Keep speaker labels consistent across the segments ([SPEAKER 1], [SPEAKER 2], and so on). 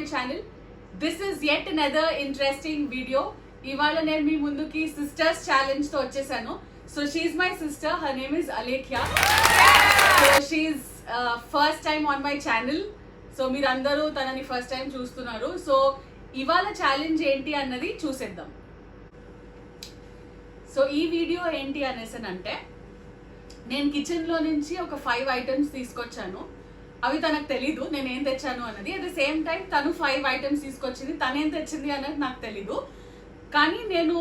[SPEAKER 1] my channel. This is yet another interesting video. ఇవాళ నేను మీ ముందుకి సిస్టర్స్ ఛాలెంజ్ తో వచ్చేసాను. So she my sister, her name is Alekhya. So she first time on my channel. So మీరందరూ తనని first time చూస్తున్నారు. So ఇవాళ challenge ఏంటి అన్నది చూసేద్దాం. సో ఈ వీడియో ఏంటి అనేసానంటే, నేను కిచెన్లో నుంచి ఒక 5 ఐటమ్స్ తీసుకొచ్చాను. అవి తనకు తెలీదు నేను ఏం తెచ్చాను అన్నది. అట్ ద సేమ్ టైం తను 5 ఐటమ్స్ తీసుకొచ్చింది, తనేం తెచ్చింది అన్నది నాకు తెలీదు. కానీ నేను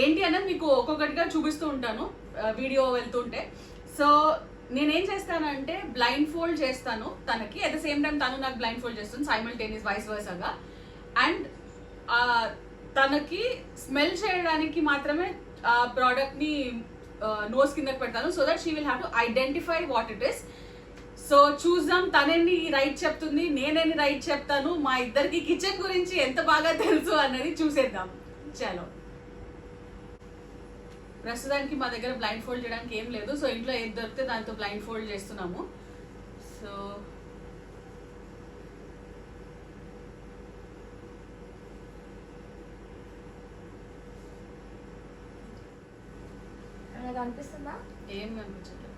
[SPEAKER 1] ఏంటి అన్నది మీకు ఒక్కొక్కటిగా చూపిస్తూ ఉంటాను వీడియో వెళ్తుంటే. సో నేనేం చేస్తానంటే బ్లైండ్ ఫోల్డ్ చేస్తాను తనకి, అట్ ద సేమ్ టైం తను నాకు బ్లైండ్ ఫోల్డ్ చేస్తుంది, సైమల్టేనియస్ వైస్ వర్సాగా. అండ్ తనకి స్మెల్ చేయడానికి మాత్రమే ఆ ప్రోడక్ట్ని నోస్ కిందకి పెడతాను, so that she will have to identify what it is. So చూద్దాం తనేని రైట్ చెప్తుంది, నేనేని రైట్ చెప్తాను, మా ఇద్దరికి కిచెన్ గురించి ఎంత బాగా తెలుసు అన్నది చూసేద్దాం. చలో, ప్రస్తుతానికి మా దగ్గర బ్లైండ్ ఫోల్డ్ చేయడానికి ఏం లేదు. సో ఇంట్లో ఏది దొరికితే దాంతో బ్లైండ్ ఫోల్డ్ చేస్తున్నాము. సో
[SPEAKER 2] అనిపిస్తుందా?
[SPEAKER 1] ఏం కనిపించట్లేదు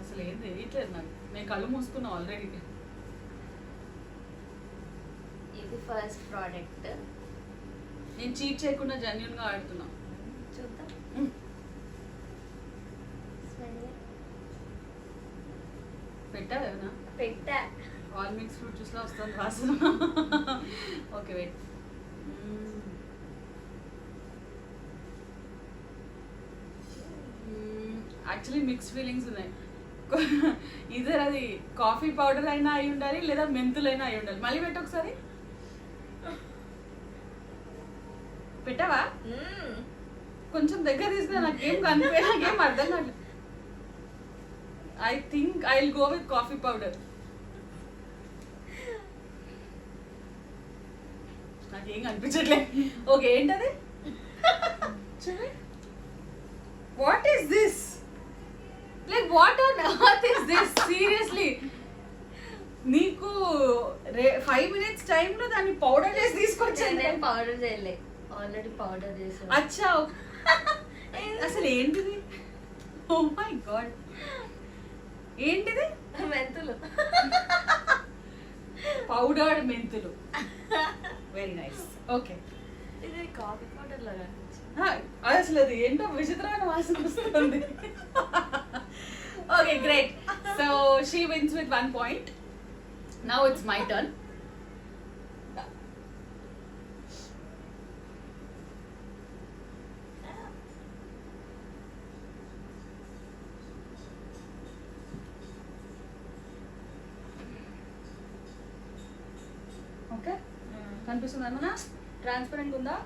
[SPEAKER 1] అసలు, ఏం తెలియట్లేదు నాకు. నేను కళ్ళు మూసుకున్నా ఆల్రెడీ.
[SPEAKER 2] ఇది ఫస్ట్ ప్రోడక్ట్.
[SPEAKER 1] నేను చీట్ చేయకుండా జెన్యూన్ గా ఆడుతున్నా.
[SPEAKER 2] చూద్దాం.
[SPEAKER 1] పెట్టావేనా?
[SPEAKER 2] పెట్టా.
[SPEAKER 1] ఆల్ మిక్స్ ఫ్రూట్ జ్యూస్ లో వస్తుంది వాసన. Okay wait. Actually mix feelings ఉన్నాయి. ఇద్దరు అది కాఫీ పౌడర్ అయినా అయి ఉండాలి, లేదా మెంతులైనా అయి ఉండాలి. మళ్ళీ పెట్టు ఒకసారి. పెట్టావా? కొంచెం దగ్గర తీసుకున్నా, నాకేం కనిపోయి నాకేం అర్థం కాదు. I think I will go with coffee powder. నాకేం కనిపించట్లేదు. ఓకే, ఏంటది? What is this? Like what on earth is this? Seriously, నీకు 5 minutes టైం లో దాన్ని పౌడర్ చేసి తీసుకొచ్చాను.
[SPEAKER 2] నేను పౌడర్ చేయలే, ఆల్రెడీ పౌడర్ చేసాను.
[SPEAKER 1] అచ్చా, అసలు ఏంటిది? ఓ మై గాడ్, ఏంటిది?
[SPEAKER 2] మెంతులు,
[SPEAKER 1] పౌడర్డ్ మెంతులు. Very nice. ఓకే,
[SPEAKER 2] ఇది కాఫీ పౌడర్ లాగా
[SPEAKER 1] అసలు అది ఏంటో విచిత్రమైన వాసన వస్తుంది. Okay, great. So she wins with 1 point. Now it's my turn. Okay? కనిపిస్తుందా అన్న? ట్రాన్స్పరెంట్ ఉందా?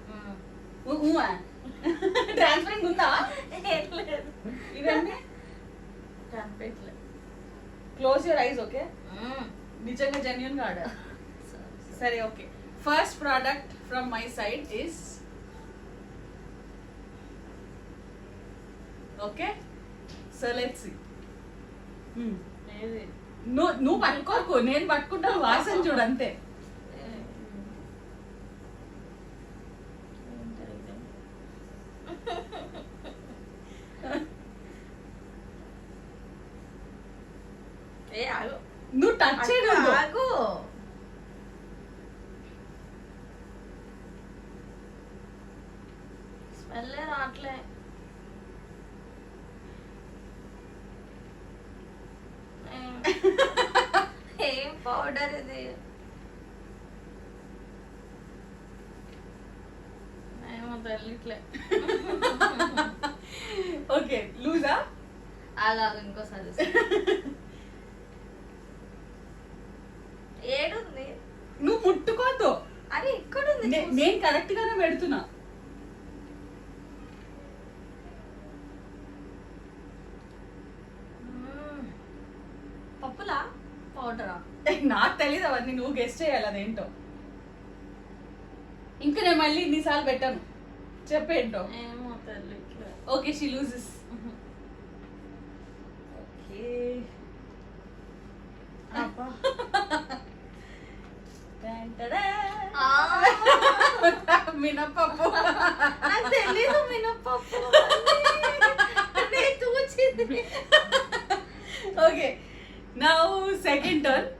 [SPEAKER 1] ట్రాన్స్పరెంట్ ఉందా? ఇవన్నీ క్లోజ్ యువర్ ఐస్. ఓకే, నిజంగా జెన్యూన్ గా ఆడా. సరే, okay. First product from my side is, okay, so let's see. నువ్వు పట్టుకోకు, నేను పట్టుకుంటాను. వాసన చూడు అంతే. నువ్వు టచ్ చేయకు.
[SPEAKER 2] స్మెల్ రావట్లే. ఏం పౌడర్ ఇది? ఏమో తెలియట్లే.
[SPEAKER 1] ఓకే, లూజా?
[SPEAKER 2] ఆగా, ఇంకోసారి. ఏడుంది?
[SPEAKER 1] నువ్వు ముట్టుకోద్దు.
[SPEAKER 2] అరే ఇక్కడ ఉంది.
[SPEAKER 1] నేను కరెక్ట్ గానే పెడుతున్నా.
[SPEAKER 2] పప్పులా పౌడరా?
[SPEAKER 1] నాకు తెలీదు అవన్నీ, నువ్వు గెస్ట్ చేయాలి అదేంటో. ఇంకా నేను మళ్ళీ ఇన్నిసార్లు పెట్టాను, చెప్పేంటో.
[SPEAKER 2] ఏమో తెలియట్లే.
[SPEAKER 1] Okay, she loses. ఓకే, మినపప్పు.
[SPEAKER 2] నాకు తెలీదు మినపప్పు. నేను చూసింది.
[SPEAKER 1] Okay, now second turn.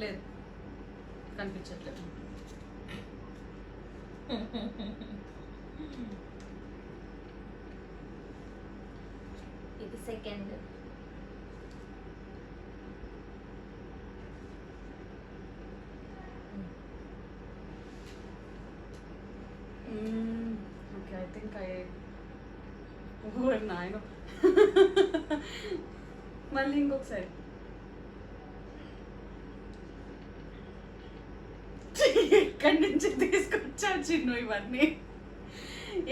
[SPEAKER 1] లేదు, కనిపించట్లేదు.
[SPEAKER 2] ఇది సెకండ్.
[SPEAKER 1] ఓకే, ఐ థింక్ ఓ నాయన. మళ్ళీ ఇంకొకసారి. ఎక్కడి నుంచి తీసుకొచ్చావు చిన్ను ఇవన్నీ?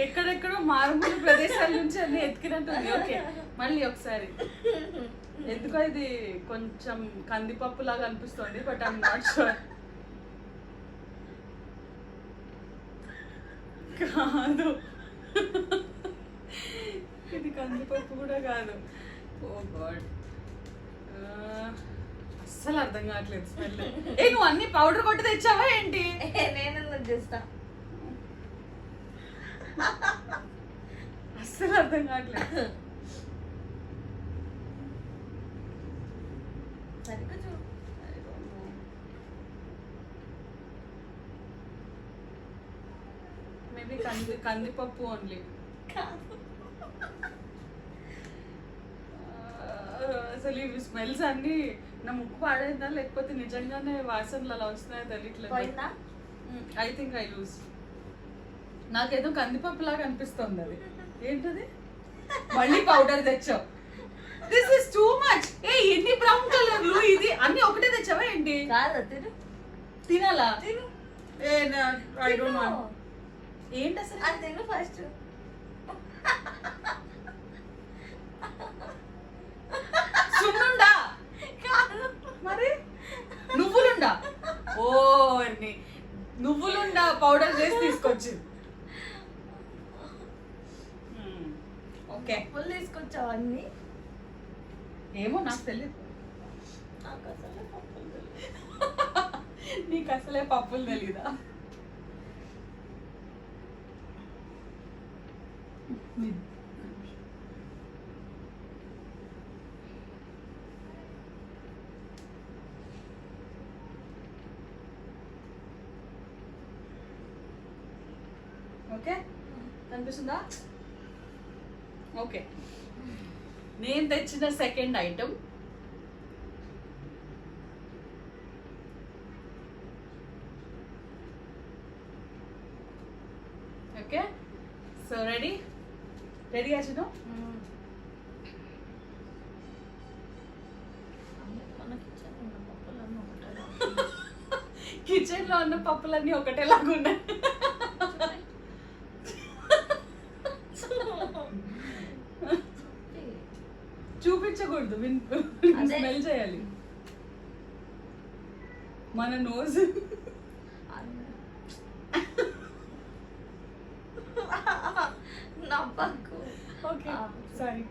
[SPEAKER 1] ఎక్కడెక్కడో మారుమూల ప్రదేశాల నుంచి అన్ని ఎత్తికినట్టుంది. ఓకే, మళ్ళీ ఒకసారి. ఎందుకో ఇది కొంచెం కందిపప్పు లాగా అనిపిస్తుంది, బట్ ఐఎమ్ నాట్ షూర్. కాదు, ఇది కందిపప్పు కూడా కాదు. ఓ గాడ్, అస్సలు అర్థం కావట్లేదు స్మెల్. ఏ నువ్వు అన్ని పౌడర్ కొట్టి తెచ్చావా ఏంటి?
[SPEAKER 2] నేను చేస్తా.
[SPEAKER 1] అస్సలు అర్థం కావట్లేదు.
[SPEAKER 2] సరిగ్గా చూ.
[SPEAKER 1] మేబీ కందిపప్పు ఓన్లీ. అసలు ఇవి స్మెల్స్ అన్ని నా ముక్కు పాడైందా లేకపోతే నిజంగానే వాసనలు అలా వస్తున్నాయో తెలియట్లేదు. I think I lose. నాకేదో కందిపప్పు లాగా అనిపిస్తుంది. అది ఏంటది? మళ్ళీ పౌడర్ తెచ్చావు. This is too much. ఏ ఎన్ని బ్రౌన్ కలర్లు! ఇది అన్ని ఒకటే తెచ్చావా ఏంటి?
[SPEAKER 2] కాదు, తిను.
[SPEAKER 1] తినాలా?
[SPEAKER 2] తిను.
[SPEAKER 1] A I don't want. ఏంటి అసలు?
[SPEAKER 2] అది తిను ఫస్ట్.
[SPEAKER 1] సున్నుండా
[SPEAKER 2] కాదు
[SPEAKER 1] మరి, నువ్వులుండా. ఓ నువ్వులుండా పౌడర్ చేసి తీసుకొచ్చి. ఓకే,
[SPEAKER 2] ఫుల్ తీసుకొచ్చావు అన్ని.
[SPEAKER 1] ఏమో నాకు తెలియదు.
[SPEAKER 2] నాకు అసలు పప్పులు తెలియదు.
[SPEAKER 1] నీకు అసలే పప్పులు తెలీదా? ఓకే, కనిపిస్తుందా? ఓకే, నేను తెచ్చిన సెకండ్ ఐటమ్ ఓకే. సో రెడీగా చిన్న? కిచెన్ లో ఉన్న పప్పులన్నీ ఒకటేలాగా ఉన్నాయి. చూపించకూడదు, స్మెల్ చేయాలి. మన నోజ్
[SPEAKER 2] నవ్వకు.
[SPEAKER 1] Okay, sorry,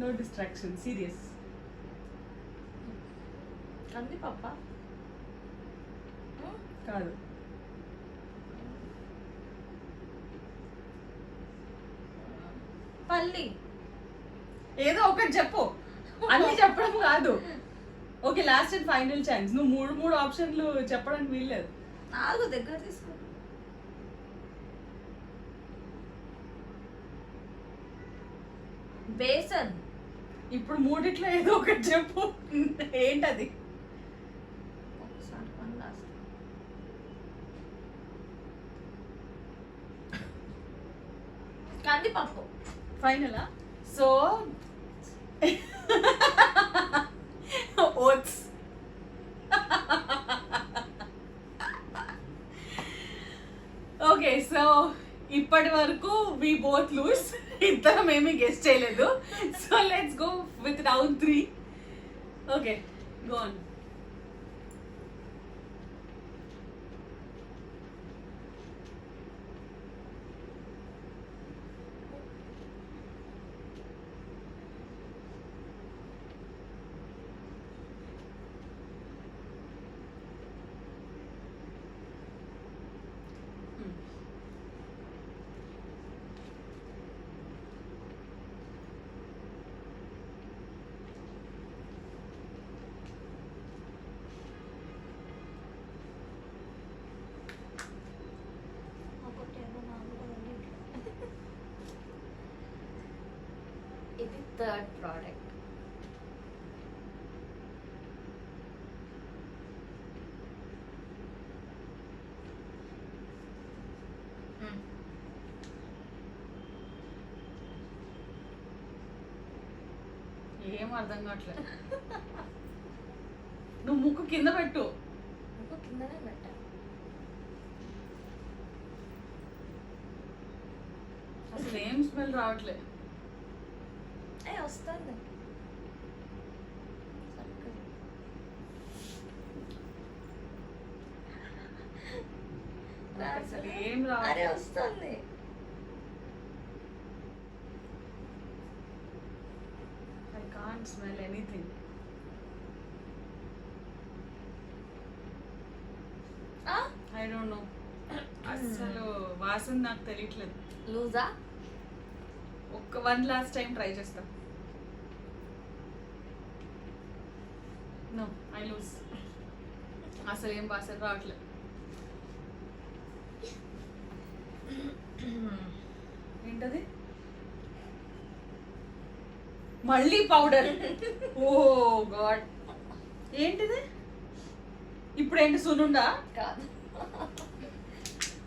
[SPEAKER 1] no distraction, serious.
[SPEAKER 2] కందిపప్ప
[SPEAKER 1] కాదు,
[SPEAKER 2] పల్లి.
[SPEAKER 1] ఏదో ఒకటి చెప్పు, అన్ని చెప్పడం కాదు. Okay, last and final chance. నువ్వు మూడు ఆప్షన్లు చెప్పడానికి వీల్లేదు.
[SPEAKER 2] నాలుగు దగ్గర తీసుకో. బేసన్.
[SPEAKER 1] ఇప్పుడు మూడిట్లో ఏదో ఒకటి చెప్పు. ఏంటది?
[SPEAKER 2] కందిపప్పు.
[SPEAKER 1] ఫైనలా? So oats. ఓకే, సో ఇప్పటి వరకు వి బోత్ లూజ్. ఇద్దరం ఏమీ గెస్ట్ చేయలేదు. So let's go with round 3. Okay, go on.
[SPEAKER 2] Third product.
[SPEAKER 1] ఏం అర్థం కావట్లేదు. నువ్వు ముక్కు కింద పెట్టు.
[SPEAKER 2] ఇంకో కిందనే పెట్టా.
[SPEAKER 1] అసలు ఏం స్మెల్ రావట్లేదు.
[SPEAKER 2] వస్తుంది.
[SPEAKER 1] అసలు ఏం
[SPEAKER 2] అరే
[SPEAKER 1] రావట్లేదు.
[SPEAKER 2] వస్తుంది.
[SPEAKER 1] I can't smell anything. I don't know. అసలు వాసన నాకు తెలియట్లేదు.
[SPEAKER 2] లూజా?
[SPEAKER 1] వన్ లాస్ట్ టైం ట్రై చేస్తా. No, I lose. అసలు ఏం వాసన రావట్లేదు. ఏంటది? మళ్ళీ పౌడర్. ఓ గాడ్, ఏంటిది? ఇప్పుడు ఏంటి సునుండా?
[SPEAKER 2] కాదు,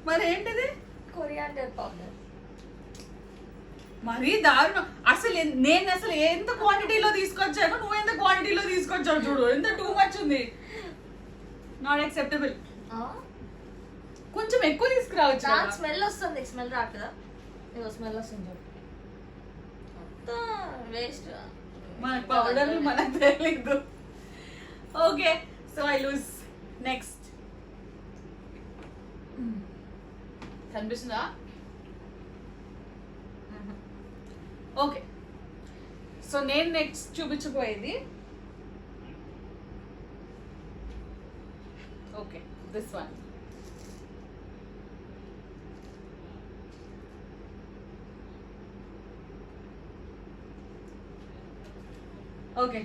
[SPEAKER 1] మరి ఏంటిది?
[SPEAKER 2] Coriander powder.
[SPEAKER 1] మరీ దారుణం. నేను అసలు ఎంత క్వాంటిటీలో తీసుకొచ్చాను, నువ్వు ఎంత క్వాంటిటీలో తీసుకొచ్చావు చూడు. ఎంత టూ మచ్ ఉంది. Not acceptable. కొంచెం ఎక్కువ తీసుకురావచ్చు.
[SPEAKER 2] నాకు స్మెల్ వస్తుంది. స్మెల్ రావట్లేదా? ఇగో స్మెల్ వస్తుంది చూడు. వేస్ట్.
[SPEAKER 1] మన పౌడర్ మనకు తెలియదు. Okay, so I lose. Next కనిపిస్తుందా? ఓకే, సో నేను నెక్స్ట్ చూపించబోయేది ఓకే దిస్ వన్. ఓకే,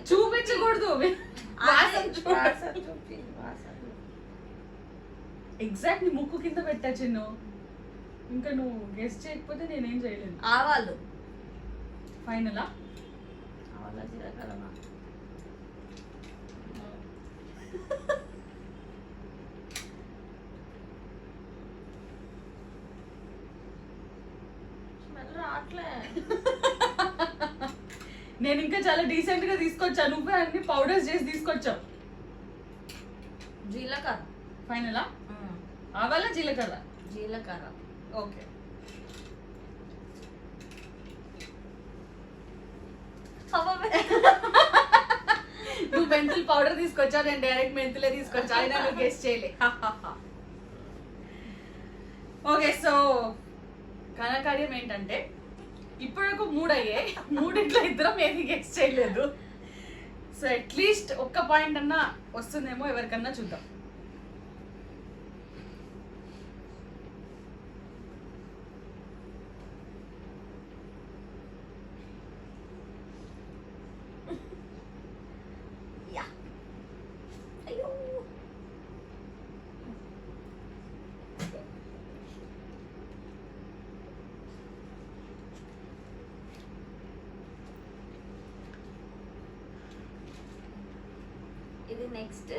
[SPEAKER 1] చూపించకూడదు. ఎగ్జాక్ట్ నీ ముక్కు కింద పెట్టా చిన్ను. ఇంకా నువ్వు గెస్ట్ చేయకపోతే నేనేం చేయలేను.
[SPEAKER 2] ఆవాలు.
[SPEAKER 1] ఫైనలా?
[SPEAKER 2] ఆవాల జీలకర్ర. స్మెల్ రావట్లే.
[SPEAKER 1] నేను ఇంకా చాలా డీసెంట్ గా తీసుకొచ్చాను. నువ్వే అన్ని పౌడర్స్ చేసి తీసుకొచ్చావు.
[SPEAKER 2] జీలకర్ర.
[SPEAKER 1] ఫైనలా? ఆవాలా జీలకర్ర?
[SPEAKER 2] జీలకర్ర.
[SPEAKER 1] ఓకే, నువ్వు మెంతుల్ పౌడర్ తీసుకొచ్చావు, నేను డైరెక్ట్ మెంతులే తీసుకొచ్చా. అయినా నువ్వు గెస్ట్ చేయలే. ఓకే, సో ఘనకార్యం ఏంటంటే ఇప్పటికు 3 అయ్యాయి. 3 ఇద్దరం ఏది గెస్ట్ చేయలేదు. సో అట్లీస్ట్ ఒక్క పాయింట్ అన్నా వస్తుందేమో ఎవరికన్నా చూద్దాం.
[SPEAKER 2] ఇది నెక్స్ట్.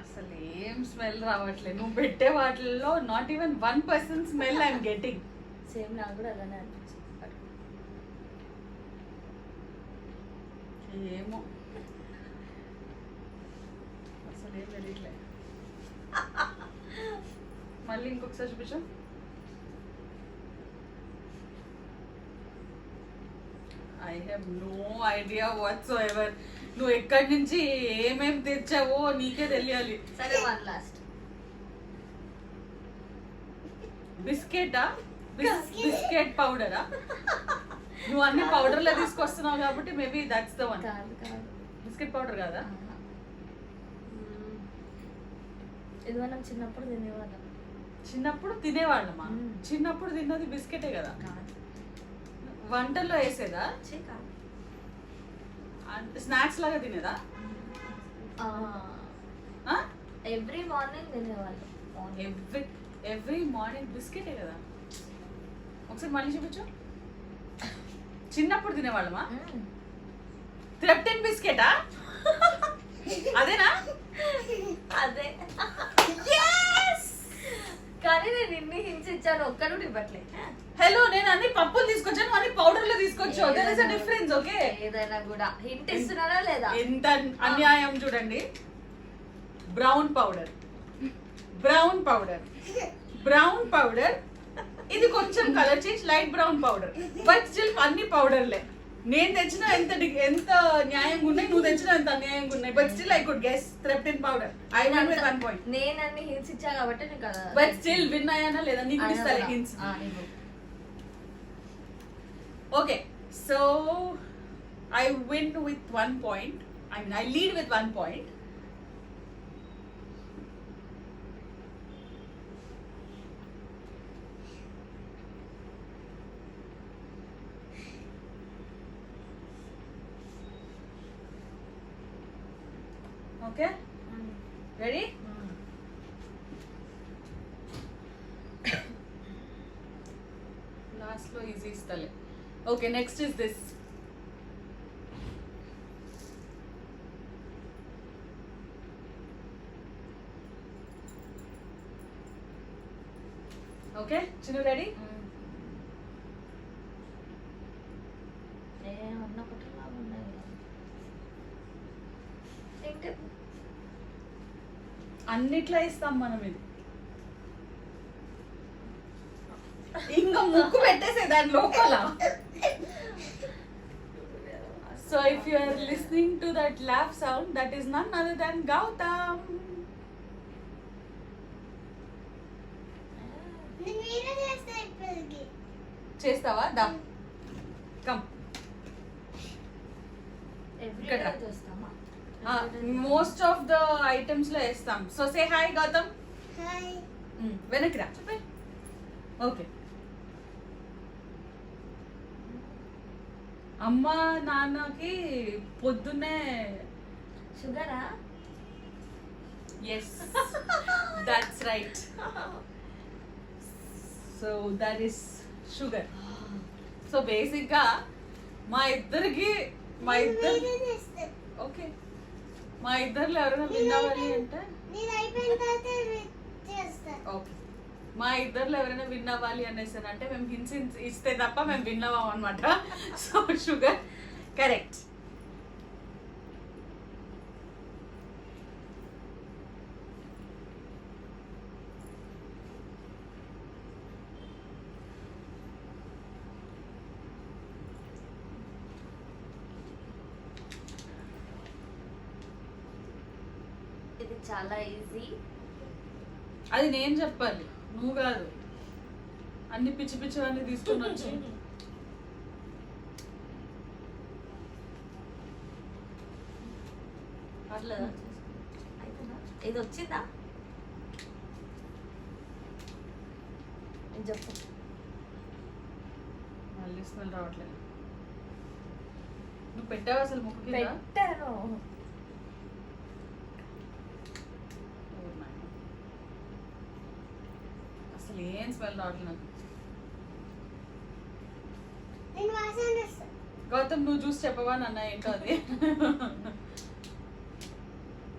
[SPEAKER 1] అసలు ఏం స్మెల్ రావట్లేదు. నువ్వు పెట్టే వాటిల్లో not even 1% smell I'm getting.
[SPEAKER 2] Same నాకు కూడా అలానే అనిపించింది.
[SPEAKER 1] ఏమో అసలు ఏం తెలియట్లేదు. మళ్ళీ ఇంకొకసారి చూపించు. I have no idea whatsoever. నువ్వు ఎక్కడి నుంచి ఏమేమి తెచ్చావో నీకే తెలియాలి.
[SPEAKER 2] సరే, వన్ లాస్ట్.
[SPEAKER 1] బిస్కెటా? బిస్కెట్ పౌడరా? నువ్వు అన్ని పౌడర్లో తీసుకొస్తున్నావు కాబట్టి మేబీ దట్స్ ద వన్.
[SPEAKER 2] కాదు కాదు,
[SPEAKER 1] బిస్కెట్ పౌడర్ కాదా?
[SPEAKER 2] ఇది మనం చిన్నప్పుడు తినేవాళ్ళం.
[SPEAKER 1] చిన్నప్పుడు తినేవాళ్ళమా?
[SPEAKER 2] మ్మ్.
[SPEAKER 1] చిన్నప్పుడు తిన్నది బిస్కెటే కదా.
[SPEAKER 2] కాదు.
[SPEAKER 1] వంటల్లో వేసేదా?
[SPEAKER 2] కాదు.
[SPEAKER 1] స్నాక్స్ లాగా తినేదా?
[SPEAKER 2] ఎవ్రీ మార్నింగ్ తినేవాళ్ళం.
[SPEAKER 1] ఎవ్రీ మార్నింగ్ బిస్కెటే కదా. ఒకసారి మళ్ళీ చూపించు. చిన్నప్పుడు తినేవాళ్ళమా? త్రెప్టన్ బిస్కెటా? అదేనా?
[SPEAKER 2] అదే. కానీ నేను ఇన్ని హింట్స్ ఇచ్చాను, ఒక్కడు ఇవ్వట్లేదు.
[SPEAKER 1] హలో, నేను అన్ని పప్పులు తీసుకొచ్చాను, అన్ని పౌడర్ లో తీసుకొచ్చావు. There is a difference. Okay,
[SPEAKER 2] ఏదైనా కూడా హింట్ ఇస్తున్నారా లేదా?
[SPEAKER 1] ఎంత అన్యాయం చూడండి. Brown powder, brown powder, brown powder. ఇది కొంచెం colour change, light brown powder. But still అన్ని పౌడర్లే. నేను తెచ్చిన ఎంత న్యాయంగా ఉన్నాయి, నువ్వు తెచ్చిన ఎంత అన్యాయంగా ఉన్నాయి. But still I could guess Threptin powder. I won with 1 point.
[SPEAKER 2] నేను అన్ని హింట్స్ ఇచ్చా కాబట్టి నీకు కదా.
[SPEAKER 1] బట్ స్టిల్ విన్ అయ్యానా లేదా? నీకు ఇస్తాలే hints. Okay, so I win with 1 point. I mean, I lead with 1 point. Okay, ready? Last lo easy istale. Okay, next is this. Okay, Chinu, ready? అన్నిట్లా ఇస్తాం మనం ఇది. ఇంకా ముక్కు పెట్టేసే దాని లోపల. So if you are listening to that laugh sound, that is none other than Gautam. చేస్తావా? దా, come. Most of the items లో వేస్తాం. So say hi Gautam. వెనక్కి రా. ఓకే, అమ్మ నాన్నకి పొద్దున్నే
[SPEAKER 2] షుగరా?
[SPEAKER 1] Yes, that's right. So that is sugar. So basic గా మా ఇద్దరు ఓకే, మా ఇద్దరులో ఎవరైనా విన్ అవ్వాలి అంటే ఓకే, మా ఇద్దరులో ఎవరైనా విన్ అవ్వాలి అనేసి అంటే మేము హింట్స్ ఇస్తే తప్ప మేము విన్ అవ్వం అనమాట. So sugar correct.
[SPEAKER 2] ఇది చాలా ఈజీ.
[SPEAKER 1] అది నేను చెప్పాలి, నువ్వు కాదు. అన్ని పిచ్చి పిచ్చివన్నీ తీసుకొని వచ్చి
[SPEAKER 2] అట్లా ఇది వచ్చిందా? చెప్పు.
[SPEAKER 1] మళ్ళీ స్మెల్ రావట్లేదు. నువ్వు పెట్టావు అసలు ముక్కు కింద?
[SPEAKER 2] పెట్టాను.
[SPEAKER 1] అసలు ఏం స్మెల్ రావట్లేదు నాకు. గౌతమ్, నువ్వు చూసి చెప్పవా నాన్న ఏంటో అది?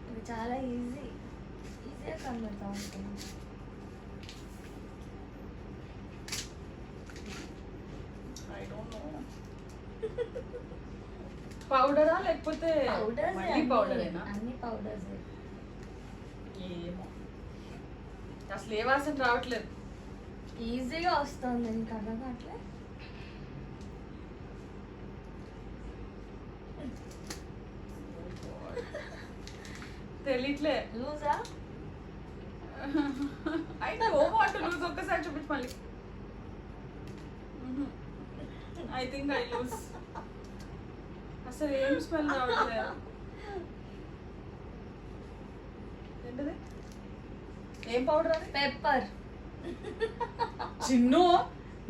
[SPEAKER 2] ఇది చాలా ఈజీగా కనబడతా ఉంటుంది.
[SPEAKER 1] పౌడరా లేకపోతే
[SPEAKER 2] పౌడర్స్?
[SPEAKER 1] మళ్ళీ పౌడరేనా?
[SPEAKER 2] అన్ని పౌడర్స్.
[SPEAKER 1] ఏమో, అసలు ఏ వాసన రావట్లేదు.
[SPEAKER 2] ఈజీగా వస్తుంది నీకు అర్థం కావట్లే?
[SPEAKER 1] తెలియట్లే.
[SPEAKER 2] లూజా?
[SPEAKER 1] అయితే ఓ వాటర్ లూజ్. ఒక్కసారి చూపించు మళ్ళీ. I think I lose. అసలు ఏం స్మెల్ రావట్లేదు. ఏంటిది ఏం పౌడర్ అది
[SPEAKER 2] pepper.
[SPEAKER 1] Chinnu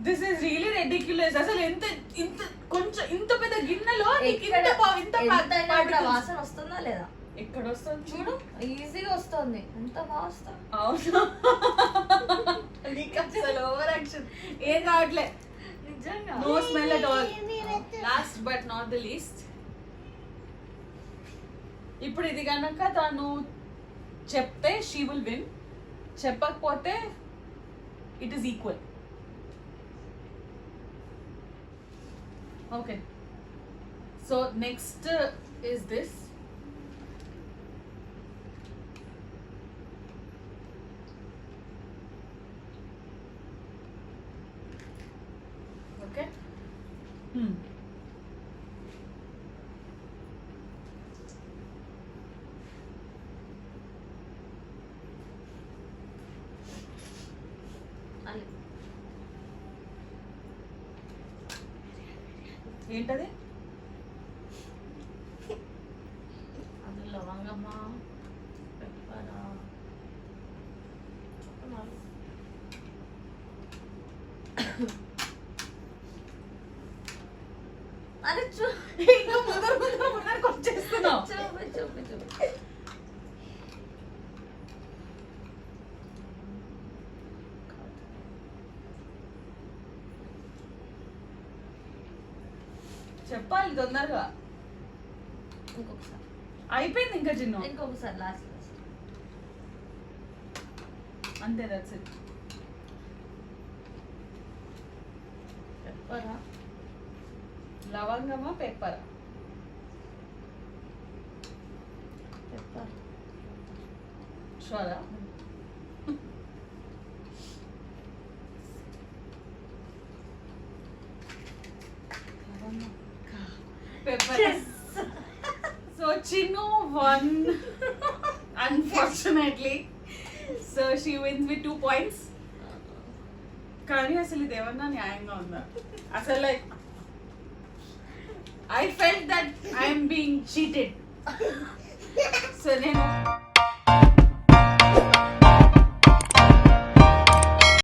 [SPEAKER 1] this is really ridiculous. అసలు ఎంత ఇంత కొంచెం ఇంత పెద్ద గిన్నెలో నీకు ఇంత
[SPEAKER 2] ఎంతైనా కూడా
[SPEAKER 1] particles.
[SPEAKER 2] వాసన వస్తుందా లేదా?
[SPEAKER 1] ఎక్కడ వస్తుంది
[SPEAKER 2] చూడు ఈజీగా వస్తుంది. ఎంత బాగా వస్తుంది.
[SPEAKER 1] అవునా నీకు అసలు ఓవర్ యాక్షన్ ఏం కావట్లే.
[SPEAKER 2] నిజంగా
[SPEAKER 1] no smell at all. Last but not the least, ఇప్పుడు ఇది కనుక తను చెప్తే షీ విల్ విన్, చెప్పకపోతే it is equal. Okay, so next is this. Okay,
[SPEAKER 2] అది
[SPEAKER 1] ఏంటది?
[SPEAKER 2] అది లవంగమ్మ, పెప్పరా, అది
[SPEAKER 1] ఇంకా ముందరకు వచ్చేస్తున్నావు.
[SPEAKER 2] చూపి
[SPEAKER 1] చెప్పాలి తొందరగా.
[SPEAKER 2] ఇంకొకసారి
[SPEAKER 1] అయిపోయింది ఇంకా చిన్న,
[SPEAKER 2] ఇంకొకసారి లాస్ట్
[SPEAKER 1] అంతే. That's it.
[SPEAKER 2] పెప్పరా,
[SPEAKER 1] లవంగమా పెప్పర్?
[SPEAKER 2] పెప్పర్.
[SPEAKER 1] షూరా? Pepper. So Chinu won, unfortunately. So she wins with 2 points. కానీ అసలు ఇది ఏమన్నా న్యాయంగా ఉందా? అసలు like I felt that I am being cheated. So నేను